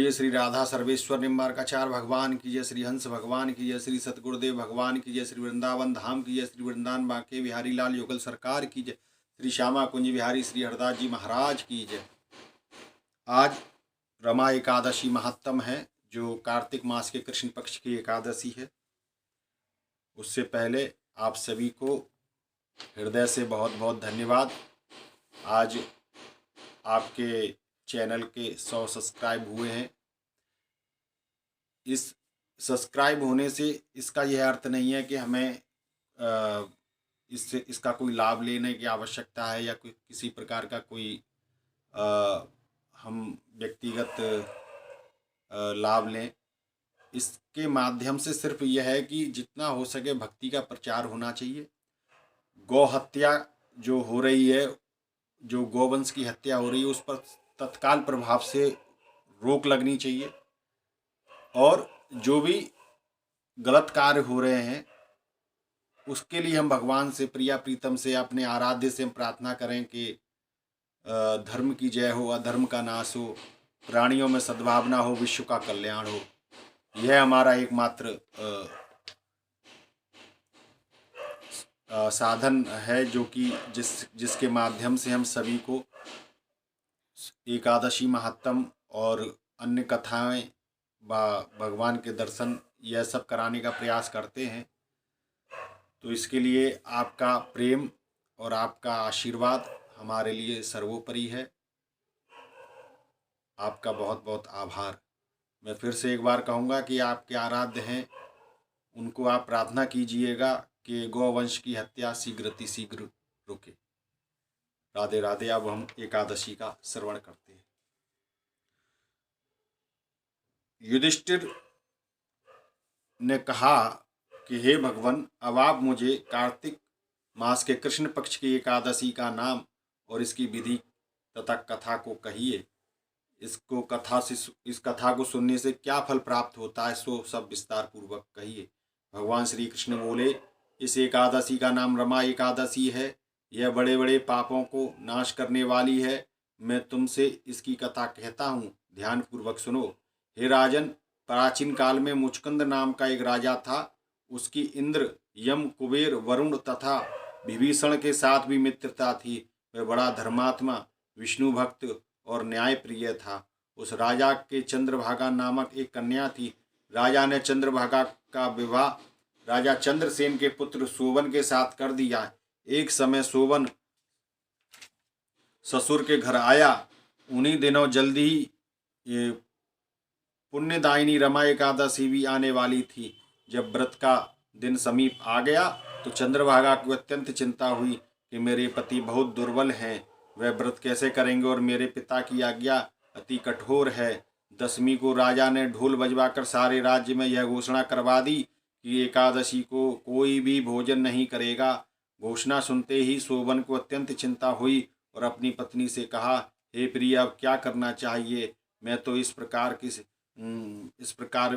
बोलिए श्री राधा सर्वेश्वर निम्बारकाचार्य भगवान की जय, श्री हंस भगवान की जय, श्री सतगुरुदेव भगवान की जय, श्री वृंदावन धाम की जय, श्री वृंदावन बांके बिहारी लाल युगल सरकार की जय, श्री श्यामा कुंज बिहारी श्री हरदास जी महाराज की जय। आज रमा एकादशी महात्म है, जो कार्तिक मास के कृष्ण पक्ष की एकादशी है। उससे पहले आप सभी को हृदय से बहुत बहुत धन्यवाद। आज आपके चैनल के 100 सब्सक्राइब हुए हैं। इस सब्सक्राइब होने से इसका यह अर्थ नहीं है कि हमें इसका कोई लाभ लेने की आवश्यकता है या कोई किसी प्रकार का कोई हम व्यक्तिगत लाभ लें। इसके माध्यम से सिर्फ यह है कि जितना हो सके भक्ति का प्रचार होना चाहिए। गौ हत्या जो हो रही है, जो गौवंश की हत्या हो रही है, उस पर तत्काल प्रभाव से रोक लगनी चाहिए। और जो भी गलत कार्य हो रहे हैं उसके लिए हम भगवान से, प्रिया प्रीतम से, अपने आराध्य से हम प्रार्थना करें कि धर्म की जय हो, अधर्म का नाश हो, प्राणियों में सद्भावना हो, विश्व का कल्याण हो। यह हमारा एकमात्र साधन है, जो कि जिसके माध्यम से हम सभी को एकादशी महात्म और अन्य कथाएं भगवान के दर्शन यह सब कराने का प्रयास करते हैं। तो इसके लिए आपका प्रेम और आपका आशीर्वाद हमारे लिए सर्वोपरि है। आपका बहुत बहुत आभार। मैं फिर से एक बार कहूँगा कि आपके आराध्य हैं, उनको आप प्रार्थना कीजिएगा कि गौवंश की हत्या शीघ्र रुके। राधे राधे। अब हम एकादशी का श्रवण करते हैं। युधिष्ठिर ने कहा कि हे भगवान, अब आप मुझे कार्तिक मास के कृष्ण पक्ष की एकादशी का नाम और इसकी विधि तथा कथा को कहिए। इस कथा को सुनने से क्या फल प्राप्त होता है, सो सब विस्तार पूर्वक कहिए। भगवान श्री कृष्ण बोले, इस एकादशी का नाम रमा एकादशी है। यह बड़े बड़े पापों को नाश करने वाली है। मैं तुमसे इसकी कथा कहता हूँ, ध्यान पूर्वक सुनो। हे राजन, प्राचीन काल में मुचकुंद नाम का एक राजा था। उसकी इंद्र, यम, कुबेर, वरुण तथा विभीषण के साथ भी मित्रता थी। वह बड़ा धर्मात्मा, विष्णु भक्त और न्याय प्रिय था। उस राजा के चंद्रभागा नामक एक कन्या थी। राजा ने चंद्रभागा का विवाह राजा चंद्रसेन के पुत्र सोवन के साथ कर दिया। एक समय सोवन ससुर के घर आया। उन्हीं दिनों जल्दी ही ये पुण्यदायिनी रमा एकादशी भी आने वाली थी। जब व्रत का दिन समीप आ गया तो चंद्रभागा को अत्यंत चिंता हुई कि मेरे पति बहुत दुर्बल हैं, वह व्रत कैसे करेंगे और मेरे पिता की आज्ञा अति कठोर है। दशमी को राजा ने ढोल बजवाकर सारे राज्य में यह घोषणा करवा दी कि एकादशी को कोई भी भोजन नहीं करेगा। घोषणा सुनते ही सोवन को अत्यंत चिंता हुई और अपनी पत्नी से कहा, हे प्रिय, अब क्या करना चाहिए? मैं तो इस प्रकार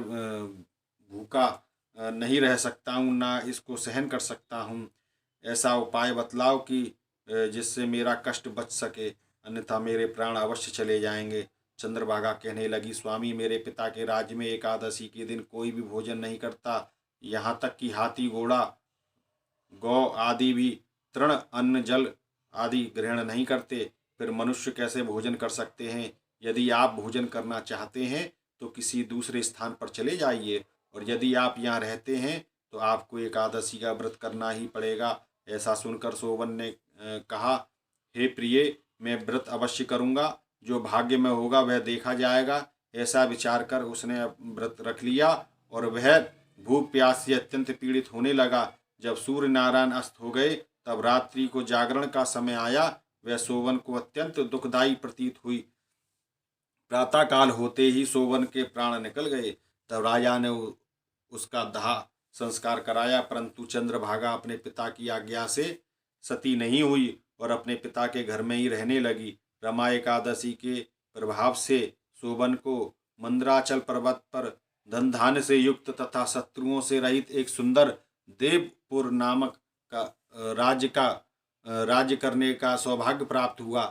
भूखा नहीं रह सकता हूँ, ना इसको सहन कर सकता हूँ। ऐसा उपाय बतलाओ कि जिससे मेरा कष्ट बच सके, अन्यथा मेरे प्राण अवश्य चले जाएंगे। चंद्रभागा कहने लगी, स्वामी, मेरे पिता के राज्य में एकादशी के दिन कोई भी भोजन नहीं करता। यहाँ तक कि हाथी, घोड़ा, गौ आदि भी तृण, अन्न, जल आदि ग्रहण नहीं करते। फिर मनुष्य कैसे भोजन कर सकते हैं? यदि आप भोजन करना चाहते हैं तो किसी दूसरे स्थान पर चले जाइए, और यदि आप यहाँ रहते हैं तो आपको एकादशी का व्रत करना ही पड़ेगा। ऐसा सुनकर सोवन ने कहा, हे प्रिय, मैं व्रत अवश्य करूँगा। जो भाग्य में होगा वह देखा जाएगा। ऐसा विचार कर उसने व्रत रख लिया और वह भूख प्यास से अत्यंत पीड़ित होने लगा। जब सूर्य नारायण अस्त हो गए तब रात्रि को जागरण का समय आया। वह सोवन को अत्यंत दुखदायी प्रतीत हुई। प्रातः काल होते ही सोवन के प्राण निकल गए। तब राजा ने उसका दाह संस्कार कराया, परंतु चंद्रभागा अपने पिता की आज्ञा से सती नहीं हुई और अपने पिता के घर में ही रहने लगी। रमा एकादशी के प्रभाव से सोवन को मंदराचल पर्वत पर धन धान्य से युक्त तथा शत्रुओं से रहित एक सुंदर देवपुर नामक राज्य करने का सौभाग्य प्राप्त हुआ।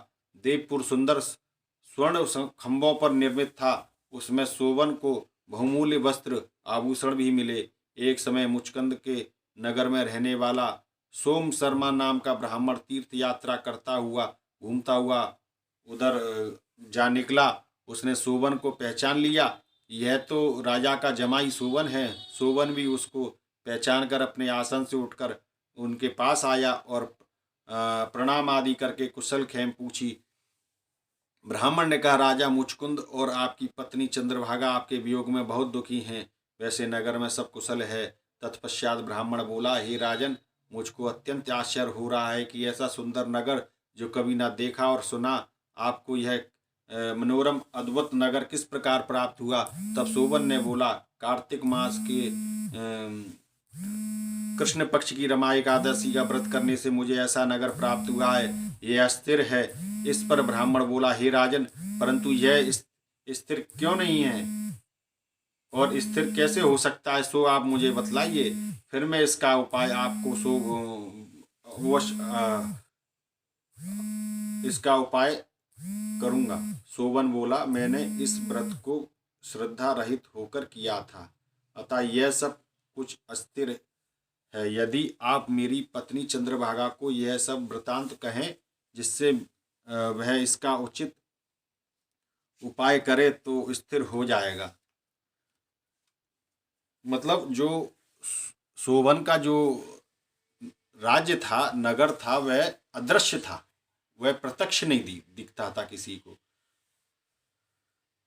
देवपुर सुंदर स्वर्ण खंभों पर निर्मित था उसमें सोवन को बहुमूल्य वस्त्र आभूषण भी मिले। एक समय मुचकंद के नगर में रहने वाला सोम शर्मा नाम का ब्राह्मण तीर्थ यात्रा करता हुआ घूमता हुआ उधर जा निकला। उसने सोवन को पहचान लिया, यह तो राजा का जमाई सोवन है। सोवन भी उसको पहचान कर अपने आसन से उठकर उनके पास आया और प्रणाम आदि करके कुशल खेम पूछी। ब्राह्मण ने कहा, राजा मुचकुंद और आपकी पत्नी चंद्रभागा आपके वियोग में बहुत दुखी हैं। वैसे नगर में सब कुशल है। तत्पश्चात ब्राह्मण बोला, हे राजन, मुझको अत्यंत आश्चर्य हो रहा है कि ऐसा सुंदर नगर जो कभी ना देखा और सुना, आपको यह मनोरम अद्भुत नगर किस प्रकार प्राप्त हुआ। तब सोवन ने बोला, कार्तिक मास के कृष्ण पक्ष की रमा एकादशी का व्रत करने से मुझे ऐसा नगर प्राप्त हुआ है, यह अस्थिर है। इस पर ब्राह्मण बोला, हे राजन, परंतु यह स्थिर क्यों नहीं है और स्थिर कैसे हो सकता है, सो आप मुझे बतलाइए, फिर मैं इसका उपाय आपको इसका उपाय करूंगा। सोवन बोला, मैंने इस व्रत को श्रद्धा रहित होकर किया था, अतः यह सब कुछ अस्थिर है। यदि आप मेरी पत्नी चंद्रभागा को यह सब वृतांत कहें जिससे वह इसका उचित उपाय करे तो स्थिर हो जाएगा। मतलब जो सोवन का जो राज्य था, नगर था, वह अदृश्य था, वह प्रत्यक्ष नहीं दिखता था किसी को।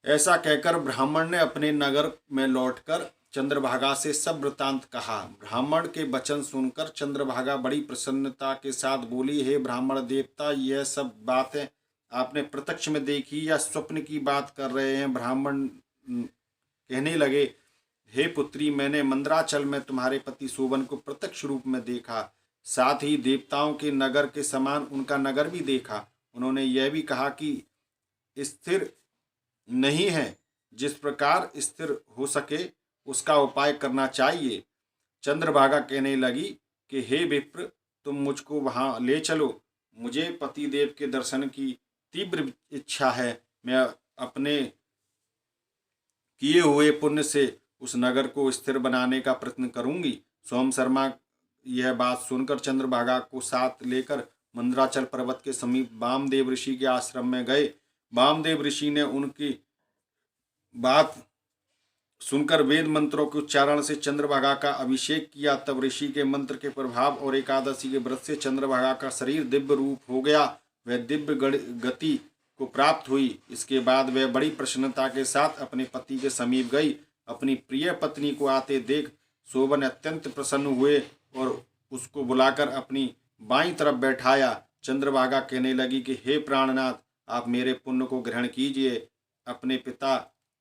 ऐसा कहकर ब्राह्मण ने अपने नगर में लौटकर चंद्रभागा से सब वृतांत कहा। ब्राह्मण के वचन सुनकर चंद्रभागा बड़ी प्रसन्नता के साथ बोली, हे ब्राह्मण देवता, यह सब बातें आपने प्रत्यक्ष में देखी या स्वप्न की बात कर रहे हैं। ब्राह्मण कहने लगे, हे पुत्री, मैंने मंदराचल में तुम्हारे पति सोवन को प्रत्यक्ष रूप में देखा, साथ ही देवताओं के नगर के समान उनका नगर भी देखा। उन्होंने यह भी कहा कि स्थिर नहीं है, जिस प्रकार स्थिर हो सके उसका उपाय करना चाहिए। चंद्रभागा कहने लगी कि हे विप्र, तुम मुझको वहां ले चलो, मुझे पतिदेव के दर्शन की तीव्र इच्छा है। मैं अपने किए हुए पुण्य से उस नगर को स्थिर बनाने का प्रयत्न करूंगी। सोम शर्मा यह बात सुनकर चंद्रभागा को साथ लेकर मंदराचल पर्वत के समीप वामदेव ऋषि के आश्रम में गए। वामदेव ऋषि ने उनकी बात सुनकर वेद मंत्रों के उच्चारण से चंद्रभागा का अभिषेक किया। तब ऋषि के मंत्र के प्रभाव और एकादशी के व्रत से चंद्रभागा का शरीर दिव्य रूप हो गया, वह दिव्य गति को प्राप्त हुई। इसके बाद वह बड़ी प्रसन्नता के साथ अपने पति के समीप गई। अपनी प्रिय पत्नी को आते देख सोवन अत्यंत प्रसन्न हुए और उसको बुलाकर अपनी बाईं तरफ बैठाया। चंद्रभागा कहने लगी कि हे प्राणनाथ, आप मेरे पुण्य को ग्रहण कीजिए। अपने पिता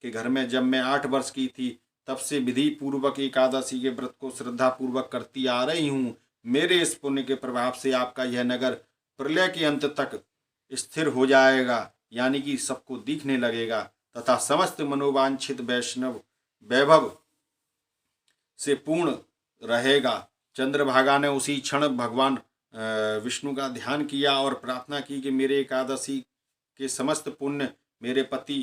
के घर में जब मैं 8 वर्ष की थी, तब से विधि पूर्वक एकादशी के व्रत को श्रद्धा पूर्वक करती आ रही हूँ। मेरे इस पुण्य के प्रभाव से आपका यह नगर प्रलय के अंत तक स्थिर हो जाएगा, यानी कि सबको दिखने लगेगा तथा समस्त मनोवांछित वैष्णव वैभव से पूर्ण रहेगा। चंद्रभागा ने उसी क्षण भगवान विष्णु का ध्यान किया और प्रार्थना की कि मेरे एकादशी के समस्त पुण्य मेरे पति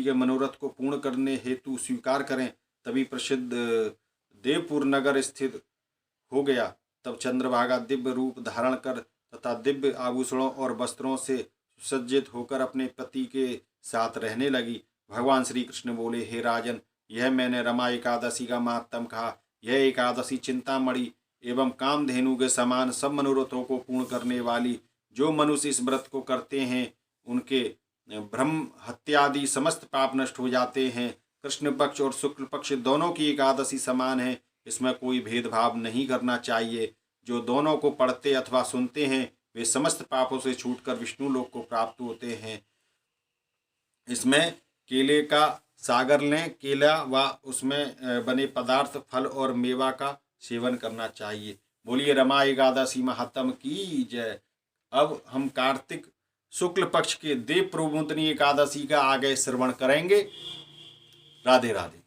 के मनोरथ को पूर्ण करने हेतु स्वीकार करें। तभी प्रसिद्ध देवपुर नगर स्थित हो गया। तब चंद्रभागा दिव्य रूप धारण कर तथा दिव्य आभूषणों और वस्त्रों से सुसज्जित होकर अपने पति के साथ रहने लगी। भगवान श्री कृष्ण बोले, हे राजन, यह मैंने रमा एकादशी का महात्म कहा। यह एकादशी चिंतामणि एवं कामधेनु के समान सब मनोरथों को पूर्ण करने वाली, जो मनुष्य इस व्रत को करते हैं उनके ब्रह्म हत्यादि समस्त पाप नष्ट हो जाते हैं। कृष्ण पक्ष और शुक्ल पक्ष दोनों की एकादशी समान है, इसमें कोई भेदभाव नहीं करना चाहिए। जो दोनों को पढ़ते अथवा सुनते हैं वे समस्त पापों से छूटकर विष्णु लोक को प्राप्त होते हैं। इसमें केले का सागर लें, केला व उसमें बने पदार्थ, फल और मेवा का सेवन करना चाहिए। बोलिए रमा एकादशी महात्म की जय। अब हम कार्तिक शुक्ल पक्ष के देव प्रबोधिनी एकादशी का आगे श्रवण करेंगे। राधे राधे।